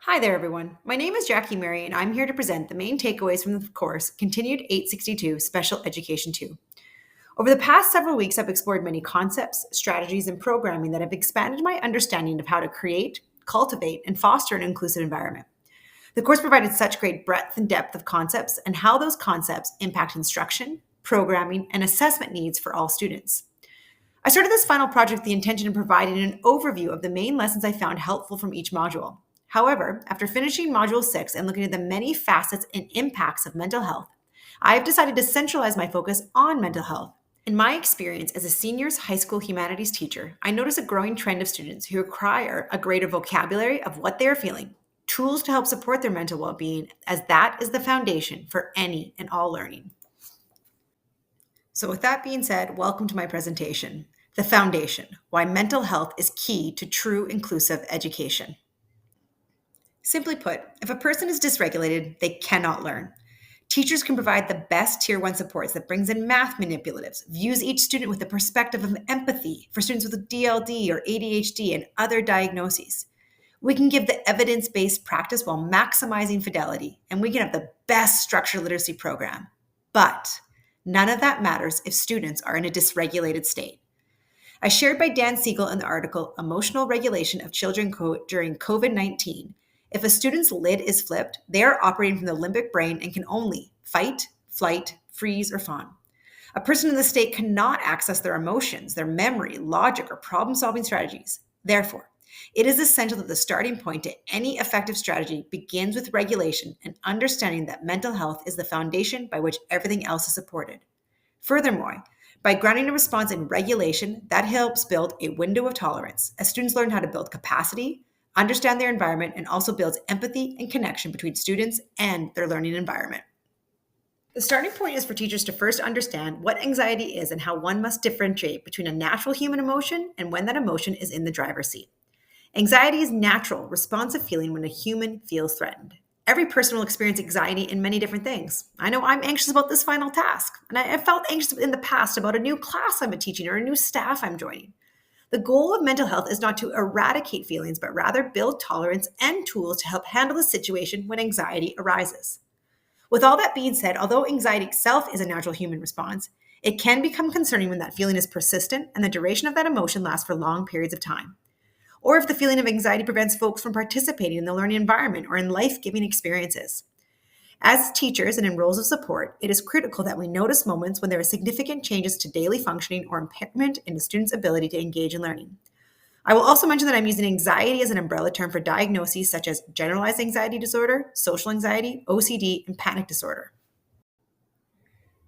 Hi there, everyone. My name is Jackie Murray, and I'm here to present the main takeaways from the course Continued 862 Special Education 2. Over the past several weeks, I've explored many concepts, strategies, and programming that have expanded my understanding of how to create, cultivate, and foster an inclusive environment. The course provided such great breadth and depth of concepts and how those concepts impact instruction, programming, and assessment needs for all students. I started this final project with the intention of providing an overview of the main lessons I found helpful from each module. However, after finishing Module 6 and looking at the many facets and impacts of mental health, I have decided to centralize my focus on mental health. In my experience as a seniors high school humanities teacher, I notice a growing trend of students who require a greater vocabulary of what they are feeling, tools to help support their mental well being, as that is the foundation for any and all learning. So, with that being said, welcome to my presentation The Foundation: Why Mental Health is Key to True Inclusive Education. Simply put, if a person is dysregulated, they cannot learn. Teachers can provide the best Tier 1 supports that brings in math manipulatives, views each student with the perspective of empathy for students with DLD or ADHD and other diagnoses. We can give the evidence-based practice while maximizing fidelity, and we can have the best structured literacy program. But none of that matters if students are in a dysregulated state. As shared by Dan Siegel in the article Emotional Regulation of Children During COVID-19, if a student's lid is flipped, they are operating from the limbic brain and can only fight, flight, freeze, or fawn. A person in this state cannot access their emotions, their memory, logic, or problem-solving strategies. Therefore, it is essential that the starting point to any effective strategy begins with regulation and understanding that mental health is the foundation by which everything else is supported. Furthermore, by grounding a response in regulation, that helps build a window of tolerance as students learn how to build capacity, understand their environment, and also builds empathy and connection between students and their learning environment. The starting point is for teachers to first understand what anxiety is and how one must differentiate between a natural human emotion and when that emotion is in the driver's seat. Anxiety is natural, responsive feeling when a human feels threatened. Every person will experience anxiety in many different things. I know I'm anxious about this final task, and I have felt anxious in the past about a new class I'm teaching or a new staff I'm joining. The goal of mental health is not to eradicate feelings, but rather build tolerance and tools to help handle the situation when anxiety arises. With all that being said, although anxiety itself is a natural human response, it can become concerning when that feeling is persistent and the duration of that emotion lasts for long periods of time. Or if the feeling of anxiety prevents folks from participating in the learning environment or in life-giving experiences. As teachers and in roles of support, it is critical that we notice moments when there are significant changes to daily functioning or impairment in a student's ability to engage in learning. I will also mention that I'm using anxiety as an umbrella term for diagnoses such as generalized anxiety disorder, social anxiety, OCD, and panic disorder.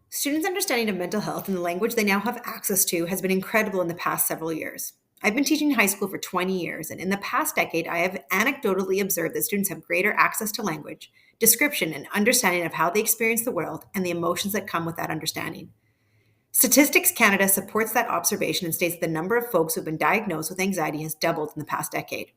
Students' understanding of mental health and the language they now have access to has been incredible in the past several years. I've been teaching high school for 20 years, and in the past decade, I have anecdotally observed that students have greater access to language, description, and understanding of how they experience the world and the emotions that come with that understanding. Statistics Canada supports that observation and states that the number of folks who have been diagnosed with anxiety has doubled in the past decade.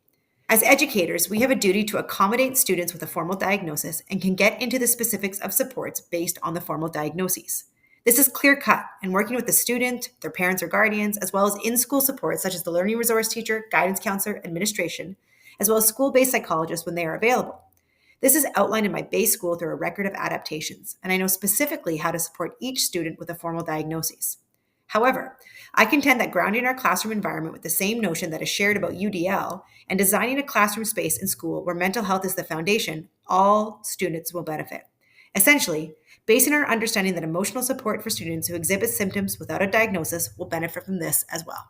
As educators, we have a duty to accommodate students with a formal diagnosis and can get into the specifics of supports based on the formal diagnoses. This is clear cut, and working with the student, their parents or guardians, as well as in-school supports such as the learning resource teacher, guidance counselor, administration, as well as school-based psychologists when they are available. This is outlined in my base school through a record of adaptations, and I know specifically how to support each student with a formal diagnosis. However, I contend that grounding our classroom environment with the same notion that is shared about UDL and designing a classroom space in school where mental health is the foundation, all students will benefit. Essentially, based on our understanding that emotional support for students who exhibit symptoms without a diagnosis will benefit from this as well.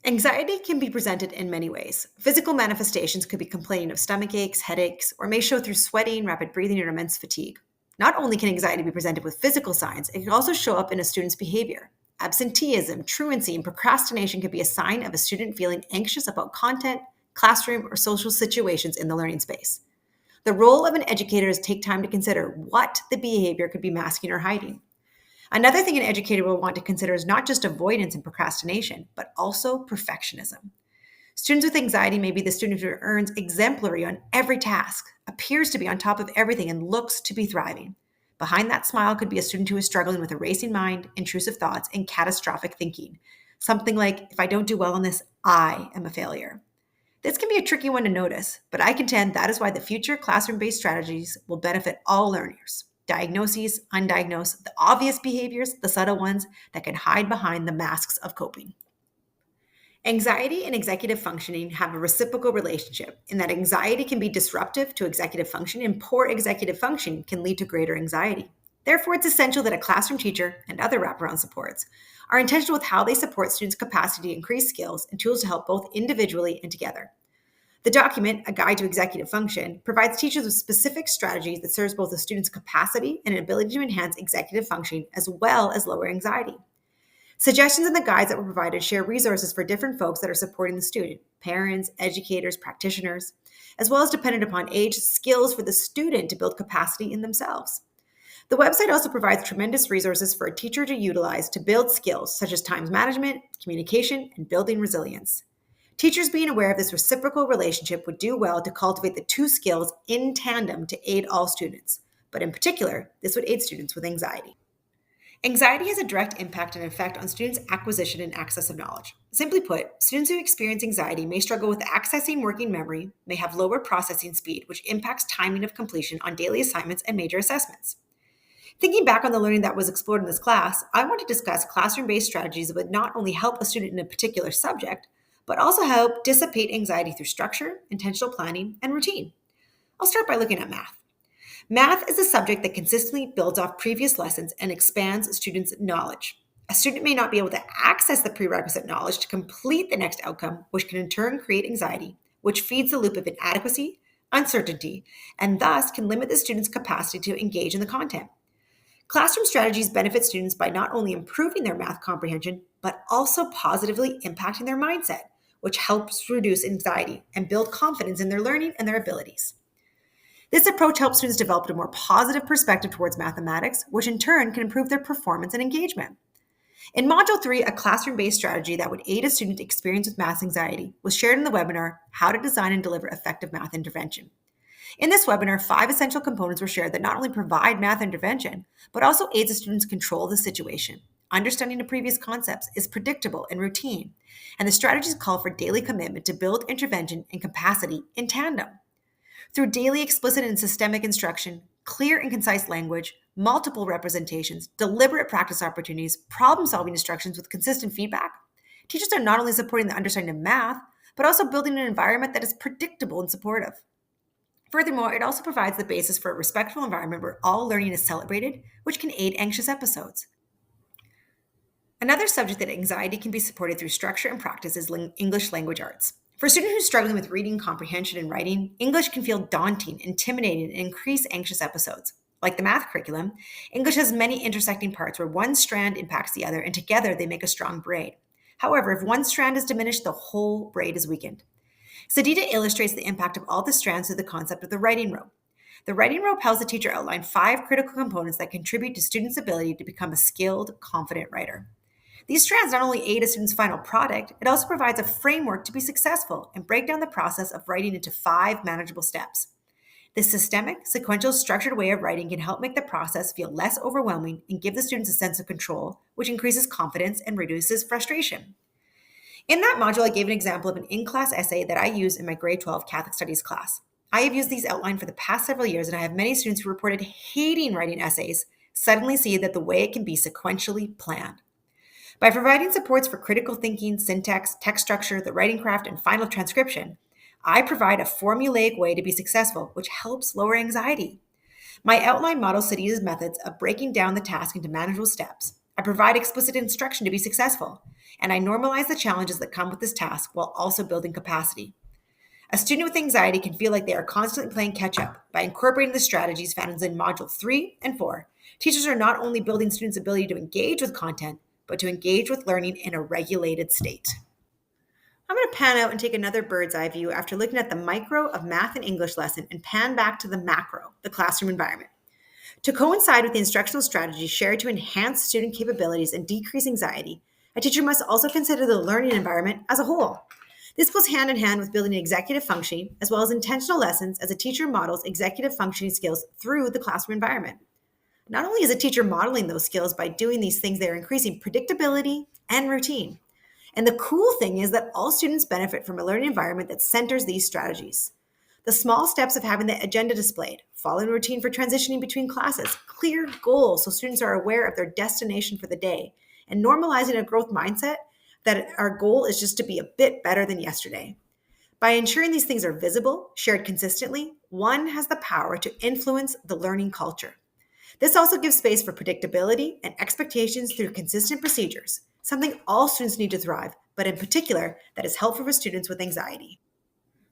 Anxiety can be presented in many ways. Physical manifestations could be complaining of stomach aches, headaches, or may show through sweating, rapid breathing, or immense fatigue. Not only can anxiety be presented with physical signs, it can also show up in a student's behavior. Absenteeism, truancy, and procrastination can be a sign of a student feeling anxious about content, classroom, or social situations in the learning space. The role of an educator is to take time to consider what the behavior could be masking or hiding. Another thing an educator will want to consider is not just avoidance and procrastination, but also perfectionism. Students with anxiety may be the student who earns exemplary on every task, appears to be on top of everything, and looks to be thriving. Behind that smile could be a student who is struggling with a racing mind, intrusive thoughts, and catastrophic thinking. Something like, if I don't do well on this, I am a failure. This can be a tricky one to notice, but I contend that is why the future classroom-based strategies will benefit all learners. Diagnoses, undiagnosed, the obvious behaviors, the subtle ones that can hide behind the masks of coping. Anxiety and executive functioning have a reciprocal relationship in that anxiety can be disruptive to executive function and poor executive function can lead to greater anxiety. Therefore, it's essential that a classroom teacher and other wraparound supports are intentional with how they support students' capacity to increase skills and tools to help both individually and together. The document, A Guide to Executive Function, provides teachers with specific strategies that serves both the student's capacity and an ability to enhance executive functioning as well as lower anxiety. Suggestions in the guides that were provided share resources for different folks that are supporting the student, parents, educators, practitioners, as well as dependent upon age, skills for the student to build capacity in themselves. The website also provides tremendous resources for a teacher to utilize to build skills such as time management, communication, and building resilience. Teachers being aware of this reciprocal relationship would do well to cultivate the two skills in tandem to aid all students, but in particular, this would aid students with anxiety. Anxiety has a direct impact and effect on students' acquisition and access of knowledge. Simply put, students who experience anxiety may struggle with accessing working memory, may have lower processing speed, which impacts timing of completion on daily assignments and major assessments. Thinking back on the learning that was explored in this class, I want to discuss classroom-based strategies that would not only help a student in a particular subject, but also help dissipate anxiety through structure, intentional planning, and routine. I'll start by looking at math. Math is a subject that consistently builds off previous lessons and expands students' knowledge. A student may not be able to access the prerequisite knowledge to complete the next outcome, which can in turn create anxiety, which feeds the loop of inadequacy, uncertainty, and thus can limit the student's capacity to engage in the content. Classroom strategies benefit students by not only improving their math comprehension, but also positively impacting their mindset, which helps reduce anxiety and build confidence in their learning and their abilities. This approach helps students develop a more positive perspective towards mathematics, which in turn can improve their performance and engagement. In Module 3, a classroom-based strategy that would aid a student experience with math anxiety was shared in the webinar, How to Design and Deliver Effective Math Intervention. In this webinar, 5 essential components were shared that not only provide math intervention, but also aids the students control the situation. Understanding the previous concepts is predictable and routine, and the strategies call for daily commitment to build intervention and capacity in tandem. Through daily explicit and systemic instruction, clear and concise language, multiple representations, deliberate practice opportunities, problem-solving instructions with consistent feedback, teachers are not only supporting the understanding of math, but also building an environment that is predictable and supportive. Furthermore, it also provides the basis for a respectful environment where all learning is celebrated, which can aid anxious episodes. Another subject that anxiety can be supported through structure and practice is English language arts. For a student who's struggling with reading comprehension and writing, English can feel daunting, intimidating, and increase anxious episodes. Like the math curriculum, English has many intersecting parts where one strand impacts the other, and together they make a strong braid. However, if one strand is diminished, the whole braid is weakened. Sadida illustrates the impact of all the strands through the concept of the writing rope. The writing rope helps the teacher outline 5 critical components that contribute to students' ability to become a skilled, confident writer. These strands not only aid a student's final product, it also provides a framework to be successful and break down the process of writing into 5 manageable steps. This systemic, sequential, structured way of writing can help make the process feel less overwhelming and give the students a sense of control, which increases confidence and reduces frustration. In that module, I gave an example of an in-class essay that I use in my grade 12 Catholic Studies class. I have used these outlined for the past several years, and I have many students who reported hating writing essays suddenly see that the way it can be sequentially planned. By providing supports for critical thinking, syntax, text structure, the writing craft, and final transcription, I provide a formulaic way to be successful, which helps lower anxiety. My outline models Sadida's methods of breaking down the task into manageable steps. I provide explicit instruction to be successful, and I normalize the challenges that come with this task while also building capacity. A student with anxiety can feel like they are constantly playing catch-up. By incorporating the strategies found in Module 3 and 4, teachers are not only building students' ability to engage with content, but to engage with learning in a regulated state. I'm going to pan out and take another bird's eye view after looking at the micro of math and English lesson and pan back to the macro, the classroom environment. To coincide with the instructional strategies shared to enhance student capabilities and decrease anxiety, a teacher must also consider the learning environment as a whole. This goes hand in hand with building executive functioning as well as intentional lessons as a teacher models executive functioning skills through the classroom environment. Not only is a teacher modeling those skills by doing these things, they're increasing predictability and routine. And the cool thing is that all students benefit from a learning environment that centers these strategies. The small steps of having the agenda displayed, following a routine for transitioning between classes, clear goals so students are aware of their destination for the day, and normalizing a growth mindset that our goal is just to be a bit better than yesterday. By ensuring these things are visible, shared consistently, one has the power to influence the learning culture. This also gives space for predictability and expectations through consistent procedures, something all students need to thrive, but in particular, that is helpful for students with anxiety.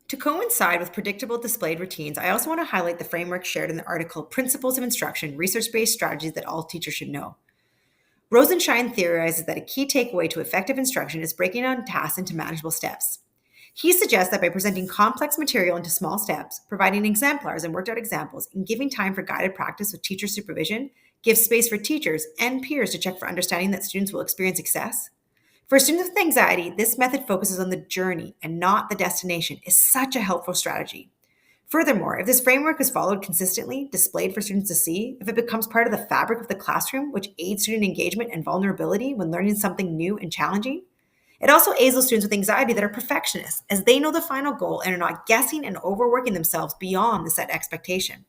To coincide with predictable displayed routines, I also want to highlight the framework shared in the article Principles of Instruction Research Based Strategies That All Teachers Should Know. Rosenshine theorizes that a key takeaway to effective instruction is breaking down tasks into manageable steps. He suggests that by presenting complex material into small steps, providing exemplars and worked out examples, and giving time for guided practice with teacher supervision gives space for teachers and peers to check for understanding that students will experience success. For students with anxiety, this method focuses on the journey and not the destination is such a helpful strategy. Furthermore, if this framework is followed consistently, displayed for students to see, if it becomes part of the fabric of the classroom, which aids student engagement and vulnerability when learning something new and challenging, it also aids those students with anxiety that are perfectionists, as they know the final goal and are not guessing and overworking themselves beyond the set expectation.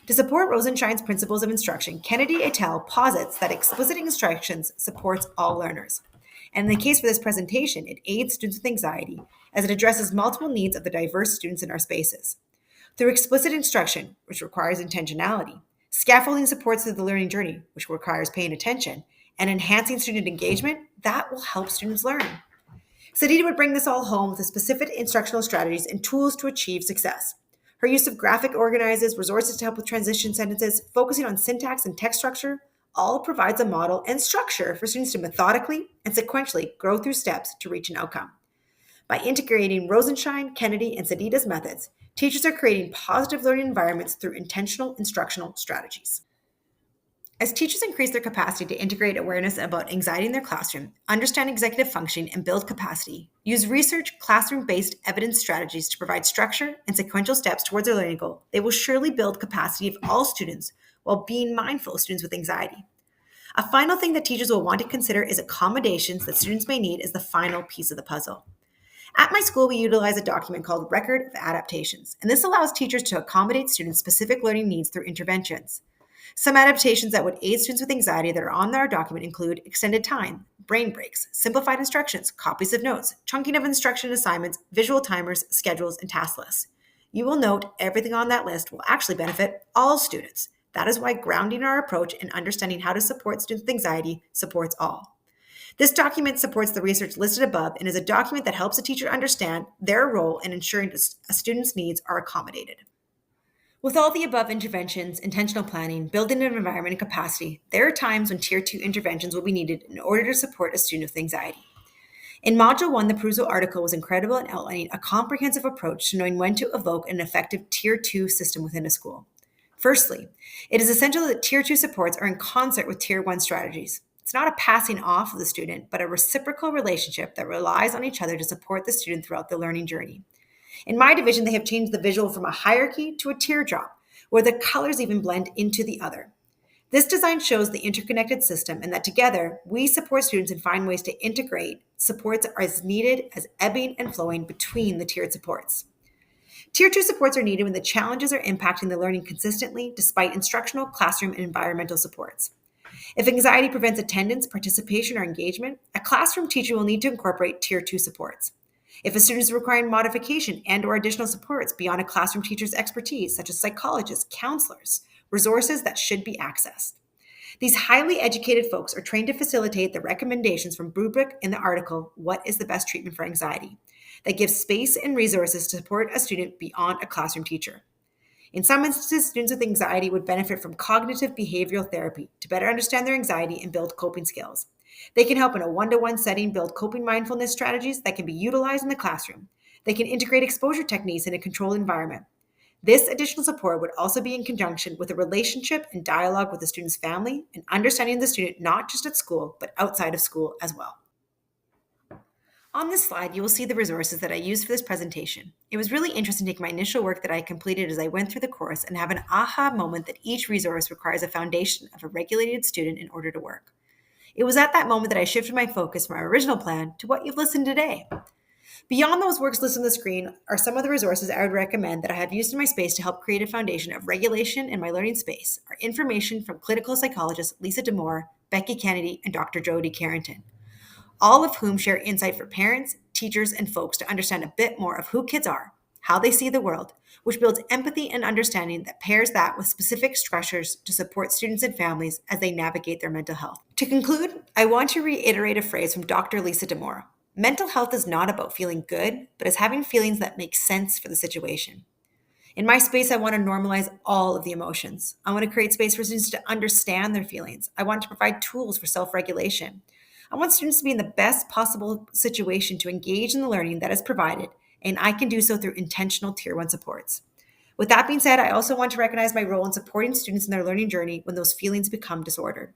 To support Rosenshine's principles of instruction, Kennedy et al. Posits that explicit instructions supports all learners. And in the case for this presentation, it aids students with anxiety as it addresses multiple needs of the diverse students in our spaces. Through explicit instruction, which requires intentionality, scaffolding supports through the learning journey, which requires paying attention, and enhancing student engagement, that will help students learn. Sadida would bring this all home with the specific instructional strategies and tools to achieve success. Her use of graphic organizers, resources to help with transition sentences, focusing on syntax and text structure, all provides a model and structure for students to methodically and sequentially grow through steps to reach an outcome. By integrating Rosenshine, Kennedy, and Sadida's methods, teachers are creating positive learning environments through intentional instructional strategies. As teachers increase their capacity to integrate awareness about anxiety in their classroom, understand executive functioning, and build capacity, use research, classroom-based evidence strategies to provide structure and sequential steps towards their learning goal, they will surely build capacity of all students while being mindful of students with anxiety. A final thing that teachers will want to consider is accommodations that students may need as the final piece of the puzzle. At my school, we utilize a document called Record of Adaptations, and this allows teachers to accommodate students' specific learning needs through interventions. Some adaptations that would aid students with anxiety that are on our document include extended time, brain breaks, simplified instructions, copies of notes, chunking of instruction assignments, visual timers, schedules, and task lists. You will note everything on that list will actually benefit all students. That is why grounding our approach and understanding how to support students with anxiety supports all. This document supports the research listed above and is a document that helps a teacher understand their role in ensuring a student's needs are accommodated. With all the above interventions, intentional planning, building an environment and capacity, there are times when Tier 2 interventions will be needed in order to support a student with anxiety. In Module 1, the Pruso article was incredible in outlining a comprehensive approach to knowing when to evoke an effective Tier 2 system within a school. Firstly, it is essential that Tier 2 supports are in concert with Tier 1 strategies. It's not a passing off of the student, but a reciprocal relationship that relies on each other to support the student throughout the learning journey. In my division, they have changed the visual from a hierarchy to a teardrop, where the colors even blend into the other. This design shows the interconnected system and that together, we support students and find ways to integrate supports as needed as ebbing and flowing between the tiered supports. Tier 2 supports are needed when the challenges are impacting the learning consistently despite instructional, classroom, and environmental supports. If anxiety prevents attendance, participation, or engagement, a classroom teacher will need to incorporate Tier 2 supports. If a student is requiring modification and/or additional supports beyond a classroom teacher's expertise, such as psychologists, counselors, resources that should be accessed. These highly educated folks are trained to facilitate the recommendations from rubric in the article, What is the Best Treatment for Anxiety? That gives space and resources to support a student beyond a classroom teacher. In some instances, students with anxiety would benefit from cognitive behavioral therapy to better understand their anxiety and build coping skills. They can help in a one-to-one setting build coping mindfulness strategies that can be utilized in the classroom. They can integrate exposure techniques in a controlled environment. This additional support would also be in conjunction with a relationship and dialogue with the student's family and understanding the student not just at school, but outside of school as well. On this slide, you will see the resources that I used for this presentation. It was really interesting to take my initial work that I completed as I went through the course and have an aha moment that each resource requires a foundation of a regulated student in order to work. It was at that moment that I shifted my focus from my original plan to what you've listened today. Beyond those works listed on the screen are some of the resources I would recommend that I have used in my space to help create a foundation of regulation in my learning space are information from clinical psychologists Lisa Damore, Becky Kennedy, and Dr. Jody Carrington, all of whom share insight for parents, teachers, and folks to understand a bit more of who kids are, how they see the world, which builds empathy and understanding that pairs that with specific structures to support students and families as they navigate their mental health. To conclude, I want to reiterate a phrase from Dr. Lisa Damore. Mental health is not about feeling good, but is having feelings that make sense for the situation. In my space, I want to normalize all of the emotions. I want to create space for students to understand their feelings. I want to provide tools for self regulation. I want students to be in the best possible situation to engage in the learning that is provided, and I can do so through intentional Tier 1 supports. With that being said, I also want to recognize my role in supporting students in their learning journey when those feelings become disordered.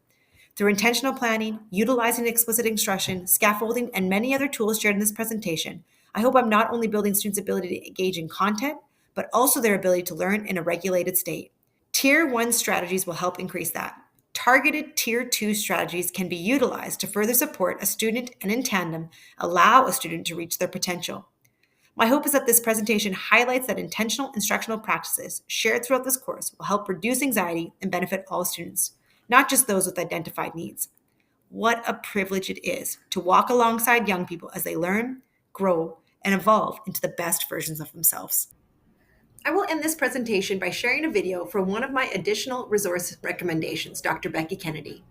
Through intentional planning, utilizing explicit instruction, scaffolding, and many other tools shared in this presentation, I hope I'm not only building students' ability to engage in content, but also their ability to learn in a regulated state. Tier 1 strategies will help increase that. Targeted Tier 2 strategies can be utilized to further support a student and in tandem, allow a student to reach their potential. My hope is that this presentation highlights that intentional instructional practices shared throughout this course will help reduce anxiety and benefit all students, not just those with identified needs. What a privilege it is to walk alongside young people as they learn, grow, and evolve into the best versions of themselves. I will end this presentation by sharing a video for one of my additional resource recommendations, Dr. Becky Kennedy.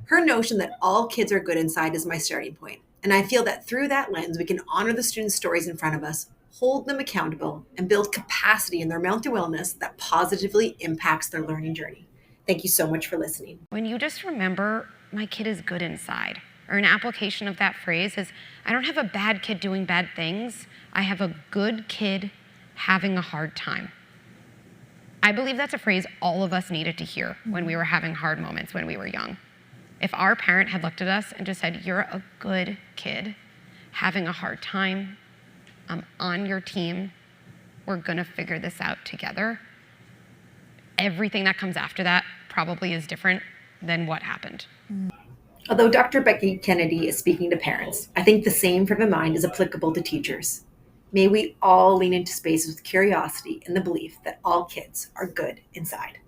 Her notion that all kids are good inside is my starting point, and I feel that through that lens, we can honor the students' stories in front of us, hold them accountable, and build capacity in their mental wellness that positively impacts their learning journey. Thank you so much for listening. When you just remember, my kid is good inside, or an application of that phrase is, I don't have a bad kid doing bad things, I have a good kid having a hard time. I believe that's a phrase all of us needed to hear when we were having hard moments when we were young. If our parent had looked at us and just said, you're a good kid having a hard time, I'm on your team, we're gonna figure this out together, everything that comes after that probably is different than what happened. Although Dr. Becky Kennedy is speaking to parents, I think the same frame of mind is applicable to teachers. May we all lean into spaces with curiosity and the belief that all kids are good inside.